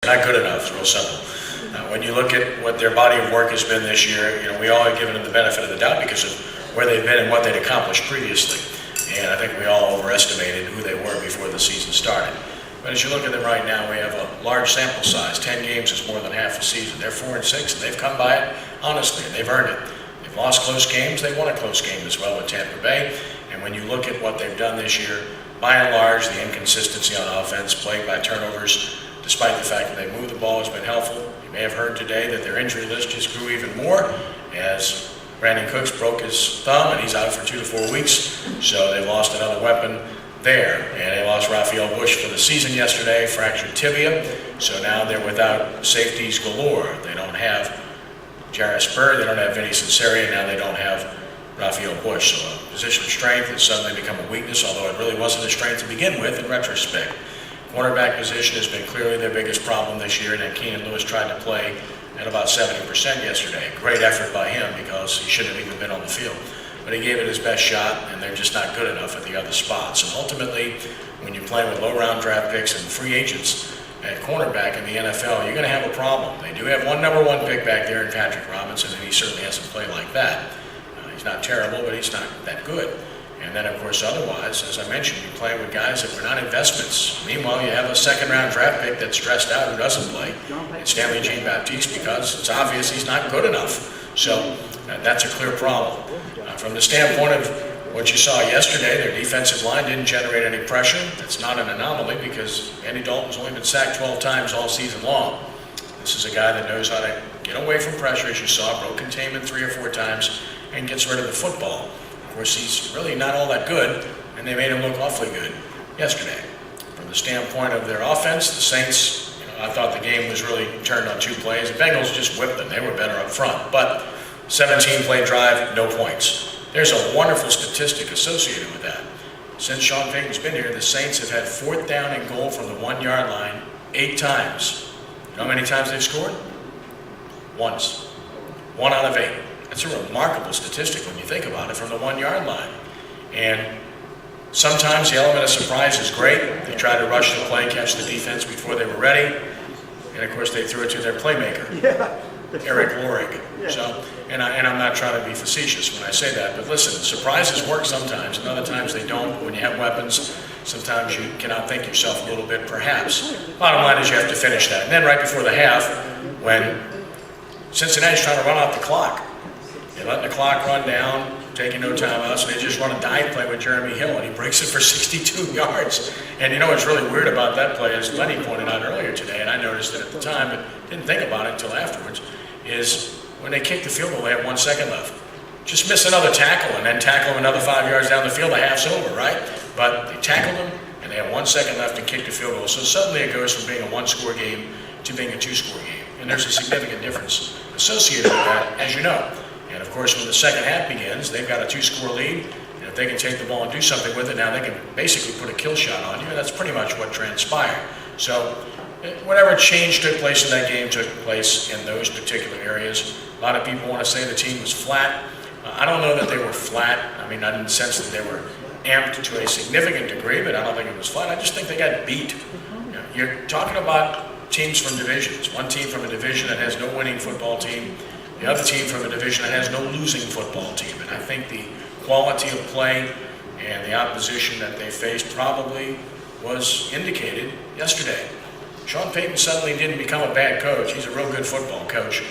Not good enough. It's real simple. When you look at what their body of work has been this year, we all have given them the benefit of the doubt because of where they've been and what they'd accomplished previously. And I think we all overestimated who they were before the season started. But as you look at them right now, we have a large sample size. 10 games is more than half a season. They're 4-6, and they've come by it honestly, and they've earned it. They've lost close games. They won a close game as well with Tampa Bay. And when you look at what they've done this year, by and large, the inconsistency on offense, plagued by turnovers, despite the fact that they moved the ball, has been helpful. You may have heard today that their injury list just grew even more as Brandon Cooks broke his thumb, and he's out for 2 to 4 weeks. So they've lost another weapon there. And they lost Raphael Bush for the season yesterday, fractured tibia. So now they're without safeties galore. They don't have Jarris Burr, they don't have Vinny Cincinnati, and now they don't have Raphael Bush. So a position of strength has suddenly become a weakness, although it really wasn't a strength to begin with in retrospect. Cornerback position has been clearly their biggest problem this year, and then Keenan Lewis tried to play at about 70% yesterday. Great effort by him because he shouldn't have even been on the field. But he gave it his best shot, and they're just not good enough at the other spots. And ultimately, when you play with low-round draft picks and free agents at cornerback in the NFL, you're going to have a problem. They do have one number 1 pick back there in Patrick Robinson, and he certainly hasn't played like that. He's not terrible, but he's not that good. And then, of course, otherwise, as I mentioned, you play with guys that were not investments. Meanwhile, you have a second-round draft pick that's stressed out who doesn't play. It's Stanley Jean-Baptiste because it's obvious he's not good enough. So that's a clear problem. From the standpoint of what you saw yesterday, their defensive line didn't generate any pressure. That's not an anomaly because Andy Dalton's only been sacked 12 times all season long. This is a guy that knows how to get away from pressure, as you saw, broke containment 3 or 4 times, and gets rid of the football. Of course, he's really not all that good, and they made him look awfully good yesterday. From the standpoint of their offense, the Saints, I thought the game was really turned on 2 plays. The Bengals just whipped them. They were better up front. But 17-play drive, no points. There's a wonderful statistic associated with that. Since Sean Payton's been here, the Saints have had 4th down and goal from the 1-yard line 8 times. You know how many times they've scored? Once. 1 out of 8. That's a remarkable statistic when you think about it from the 1-yard line. And sometimes the element of surprise is great. They tried to rush the play, catch the defense before they were ready. And of course they threw it to their playmaker, Eric Lorig. Yeah. So, and I'm not trying to be facetious when I say that, but listen, surprises work sometimes, and other times they don't. When you have weapons, sometimes you can outthink yourself a little bit, perhaps. Bottom line is you have to finish that. And then right before the half, when Cincinnati's trying to run out the clock, they're letting the clock run down, taking no timeouts, and they just run a dive play with Jeremy Hill, and he breaks it for 62 yards. And you know what's really weird about that play, as Lenny pointed out earlier today, and I noticed it at the time, but didn't think about it until afterwards, is when they kicked the field goal, they had 1 second left. Just miss another tackle, and then tackle him another 5 yards down the field, the half's over, right? But they tackled him, and they had 1 second left and kicked the field goal. So suddenly it goes from being a 1-score game to being a 2-score game. And there's a significant difference associated with that, as you know. And of course, when the second half begins, they've got a 2-score lead, and if they can take the ball and do something with it, now they can basically put a kill shot on you, and that's pretty much what transpired. So whatever change took place in that game took place in those particular areas. A lot of people want to say the team was flat. I don't know that they were flat. I mean, I didn't sense that they were amped to a significant degree, but I don't think it was flat. I just think they got beat. You're talking about teams from divisions. One team from a division that has no winning football team, the other team from a division that has no losing football team. And I think the quality of play and the opposition that they faced probably was indicated yesterday. Sean Payton suddenly didn't become a bad coach. He's a real good football coach.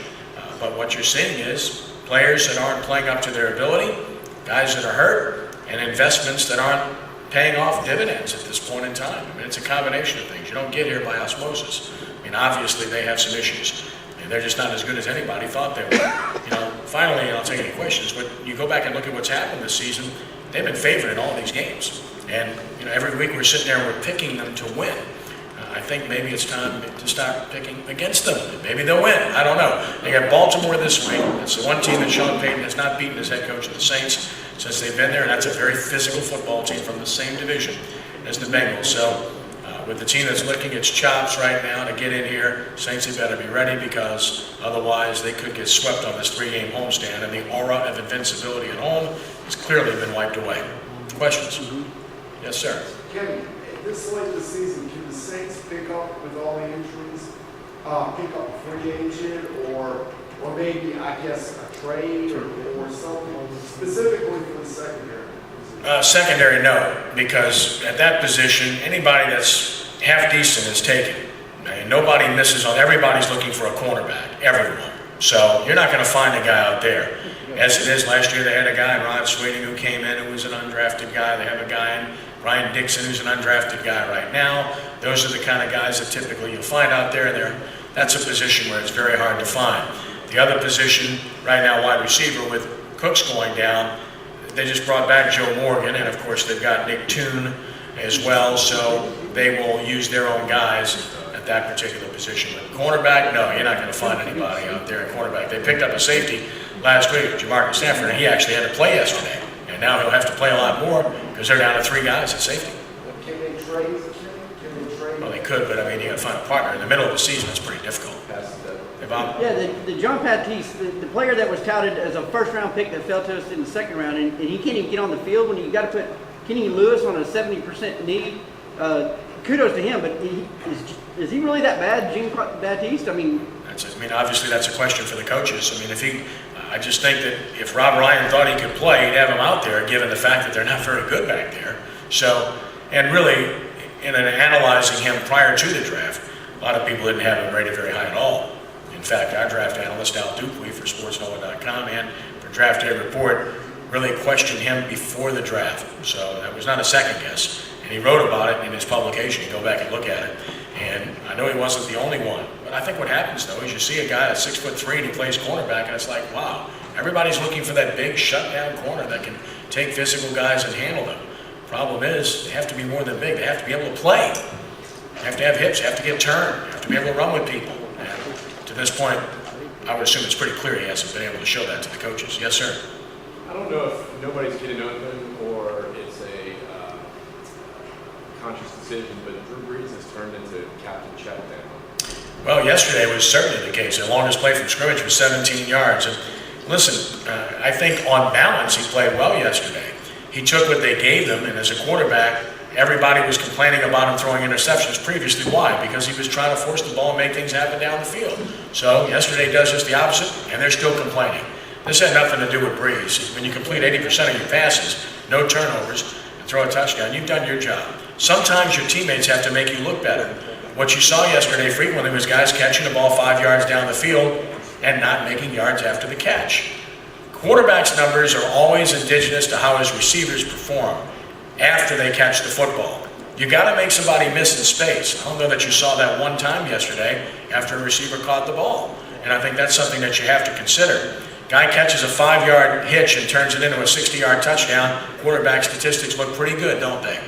But what you're seeing is players that aren't playing up to their ability, guys that are hurt, and investments that aren't paying off dividends at this point in time. I mean, it's a combination of things. You don't get here by osmosis. I mean, obviously they have some issues. They're just not as good as anybody thought they were. Finally, and I'll take any questions, but you go back and look at what's happened this season, they've been favored in all these games. And every week we're sitting there and we're picking them to win. I think maybe it's time to start picking against them. Maybe they'll win. I don't know. They got Baltimore this week. It's the one team that Sean Payton has not beaten as head coach of the Saints since they've been there, and that's a very physical football team from the same division as the Bengals. So with the team that's licking its chops right now to get in here, Saints have got to be ready because otherwise they could get swept on this 3-game homestand, and the aura of invincibility at home has clearly been wiped away. Questions? Mm-hmm. Yes, sir. Kevin, at this late in the season, can the Saints pick up with all the injuries? pick up a free agent or maybe, I guess, a trade or something specifically for the secondary? Secondary, no, because at that position, anybody that's half decent is taken. I mean, nobody misses on. Everybody's looking for a cornerback, everyone. So you're not going to find a guy out there. As it is, last year they had a guy, Ron Sweeting, who came in who was an undrafted guy. They have a guy in Ryan Dixon, who's an undrafted guy right now. Those are the kind of guys that typically you'll find out there. That's a position where it's very hard to find. The other position right now, wide receiver, with Cooks going down, they just brought back Joe Morgan, and of course they've got Nick Toon as well, so they will use their own guys at that particular position. But cornerback, no, you're not going to find anybody out there at cornerback. They picked up a safety last week, Jamarcus Sanford, and he actually had to play yesterday. And now he'll have to play a lot more because they're down to 3 guys at safety. Can they trade? Well, they could, but I mean, you got to find a partner. In the middle of the season, it's pretty difficult. Hey, Bob? Yeah, the John Patiste, the player that was touted as a first-round pick that fell to us in the second round, and he can't even get on the field when you got to put Kenny Lewis on a 70% knee. Kudos to him, but is he really that bad, Jean Baptiste? I mean, obviously that's a question for the coaches. I mean, I just think that if Rob Ryan thought he could play, he'd have him out there, given the fact that they're not very good back there. So, and really, in analyzing him prior to the draft, a lot of people didn't have him rated very high at all. In fact, our draft analyst, Al Dupuy, for SportsNova.com and for Draft Day Report, really questioned him before the draft. So that was not a second guess. And he wrote about it in his publication. You go back and look at it. And I know he wasn't the only one. But I think what happens, though, is you see a guy that's 6'3" and he plays cornerback, and it's like, wow, everybody's looking for that big shutdown corner that can take physical guys and handle them. Problem is, they have to be more than big. They have to be able to play. They have to have hips. They have to get turned. They have to be able to run with people. And to this point, I would assume it's pretty clear he hasn't been able to show that to the coaches. Yes, sir. I don't know if nobody's getting open or it's a conscious decision, but Drew Brees has turned into Captain Checkdown. Well, yesterday was certainly the case. The longest play from scrimmage was 17 yards. And listen, I think on balance he played well yesterday. He took what they gave him, and as a quarterback, everybody was complaining about him throwing interceptions previously. Why? Because he was trying to force the ball and make things happen down the field. So yesterday he does just the opposite, and they're still complaining. This had nothing to do with Brees. When you complete 80% of your passes, no turnovers, and throw a touchdown, you've done your job. Sometimes your teammates have to make you look better. What you saw yesterday frequently was guys catching the ball 5 yards down the field and not making yards after the catch. Quarterback's numbers are always indigenous to how his receivers perform after they catch the football. You got to make somebody miss in space. I don't know that you saw that one time yesterday after a receiver caught the ball. And I think that's something that you have to consider. Guy catches a 5-yard hitch and turns it into a 60-yard touchdown. Quarterback statistics look pretty good, don't they?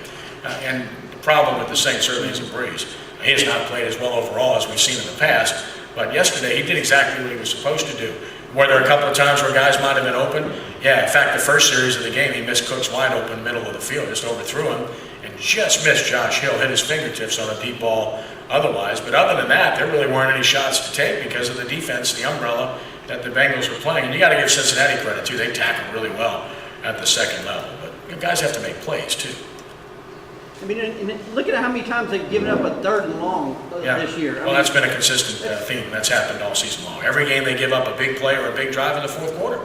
And the problem with the Saints certainly isn't Brees. He has not played as well overall as we've seen in the past. But yesterday he did exactly what he was supposed to do. Were there a couple of times where guys might have been open? Yeah, in fact, the first series of the game, he missed Cooks wide open middle of the field, just overthrew him, and just missed Josh Hill, hit his fingertips on a deep ball otherwise. But other than that, there really weren't any shots to take because of the defense, the umbrella that the Bengals were playing. And you got to give Cincinnati credit, too. They tackled really well at the second level. But guys have to make plays, too. I mean, and look at how many times they've given up a third and long this year. Well, that's been a consistent theme. That's happened all season long. Every game they give up a big play or a big drive in the fourth quarter.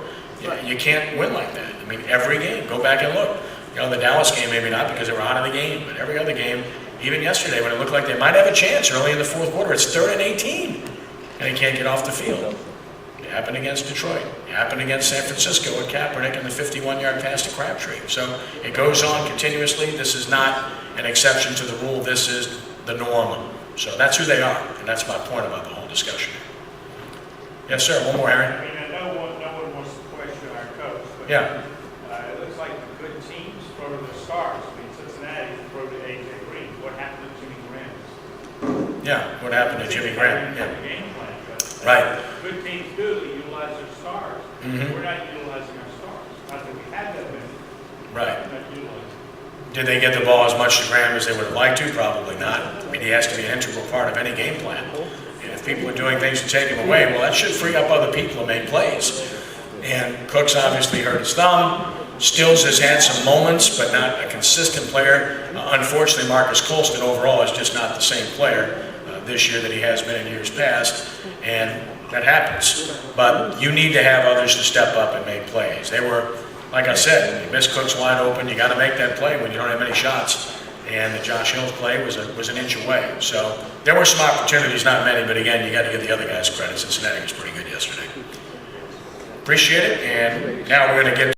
Right. You can't win like that. I mean, every game. Go back and look. You know, the Dallas game, maybe not because they were out of the game, but every other game, even yesterday when it looked like they might have a chance early in the fourth quarter, it's 3rd and 18, and he can't get off the field. It happened against Detroit. It happened against San Francisco with Kaepernick and the 51-yard pass to Crabtree. So it goes on continuously. This is not an exception to the rule. This is the norm. So that's who they are, and that's my point about the whole discussion. Yes, sir. One more, Aaron. I mean, no one wants to question our coach, but Yeah. It looks like the good teams throw to their stars. I mean, Cincinnati throw to A.J. Green. What happened to Jimmy Graham? Yeah. What happened to Jimmy Graham? Yeah. Game plan, but Right. good teams do utilize their stars. Mhm. We're not utilizing our stars. Not that we have that many. Right. We're not utilizing. Did they get the ball as much to Graham as they would have liked to? Probably not. I mean, he has to be an integral part of any game plan. And if people are doing things to take him away, well, that should free up other people to make plays. And Cooks obviously hurt his thumb. Stills has had some moments, but not a consistent player. Unfortunately, Marcus Colston overall is just not the same player this year than he has been in years past, and that happens. But you need to have others to step up and make plays. They were, like I said, you miss Cook's wide open, you got to make that play when you don't have many shots. And the Josh Hills play was an inch away. So there were some opportunities, not many, but again, you got to give the other guys credit. Cincinnati was pretty good yesterday. Appreciate it, and now we're going to get